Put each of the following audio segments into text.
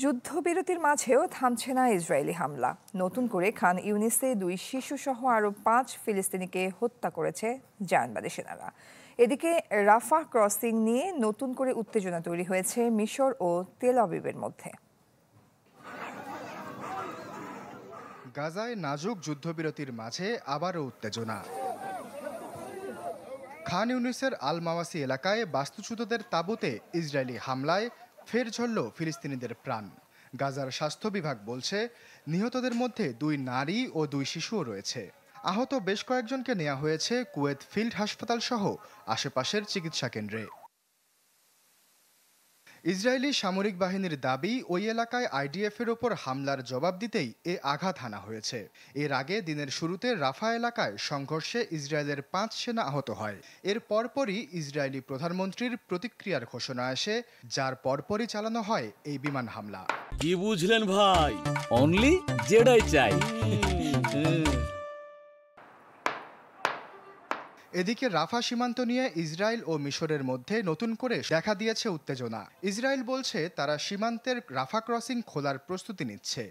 যুদ্ধবিরতির মাঝেও থামছে না ইসরায়েলি হামলা। নতুন করে খান ইউনিসে 2 শিশুসহ আরও 5 ফিলিস্তিনিকে হত্যা করেছে জায়নবাদী সেনারা। এদিকে রাফাহ ক্রসিং নিয়ে নতুন করে উত্তেজনা তৈরি হয়েছে মিশর ও তেল আবিবের মধ্যে। গাজায় নাজুক যুদ্ধবিরতির মাঝে আবারও উত্তেজনা। খান ইউনিসের আল মাওয়াসি এলাকায় বাস্তুচ্যুতদের তাঁবুতে ইসরায়েলি হামলায় ফের ঝরল ফিলিস্তিনিদের প্রাণ। গাজার স্বাস্থ্য বিভাগ বলছে নিহতদের মধ্যে 2 নারী ও 2 শিশুও রয়েছে। আহত বেশ কয়েকজনকে নেওয়া হয়েছে কুয়েত ফিল্ড হাসপাতাল সহ আশেপাশের চিকিৎসা কেন্দ্রে। ইসরায়েলি সামরিক বাহিনীর দাবি, ওই এলাকায় আইডিএফের ওপর হামলার জবাব দিতেই এ আঘাত হানা হয়েছে। এর আগে দিনের শুরুতে রাফা এলাকায় সংঘর্ষে ইসরায়েলের 5 সেনা আহত হয়। এর পরপরই ইসরায়েলি প্রধানমন্ত্রীর প্রতিক্রিয়ার ঘোষণা আসে, যার পরপরই চালানো হয় এই বিমান হামলা। কি বুঝলেন ভাই? অনলি যেটাই চাই। এদিকে রাফা সীমান্ত নিয়ে ইসরায়েল ও মিশরের মধ্যে নতুন করে দেখা দিয়েছে উত্তেজনা। ইসরায়েল বলছে তারা সীমান্তের রাফা ক্রসিং খোলার প্রস্তুতি নিচ্ছে,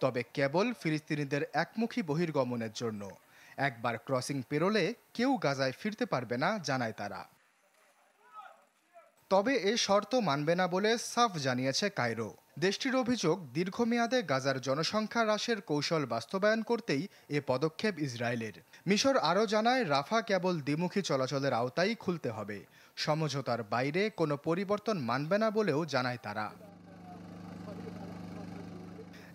তবে কেবল ফিলিস্তিনিদের একমুখী বহির্গমনের জন্য। একবার ক্রসিং পেরোলে কেউ গাজায় ফিরতে পারবে না, জানায় তারা। তবে এ শর্ত মানবে না বলে সাফ জানিয়েছে কায়রো। দেশটির অভিযোগ, দীর্ঘমেয়াদে গাজার জনসংখ্যা হ্রাসের কৌশল বাস্তবায়ন করতেই এ পদক্ষেপ ইসরায়েলের। মিশর আরও জানায়, রাফা কেবল দ্বিমুখী চলাচলের আওতায় খুলতে হবে, সমঝোতার বাইরে কোনো পরিবর্তন মানবে না বলেও জানায় তারা।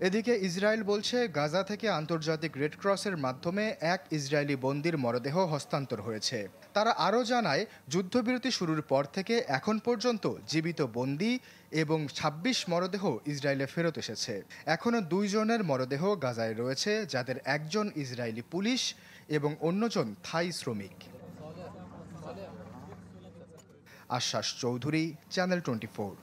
এদিকে ইসরায়েল বলছে গাজা থেকে আন্তর্জাতিক রেড ক্রসের মাধ্যমে এক ইসরায়েলি বন্দির মরদেহ হস্তান্তর হয়েছে। তারা আরও জানায়, যুদ্ধবিরতি শুরুর পর থেকে এখন পর্যন্ত জীবিত বন্দি এবং 26 মরদেহ ইসরায়েলে ফেরত এসেছে। এখনও 2 জনের মরদেহ গাজায় রয়েছে, যাদের একজন ইসরায়েলি পুলিশ এবং অন্যজন থাই শ্রমিক। আশ্বাস চৌধুরী, চ্যানেল 24।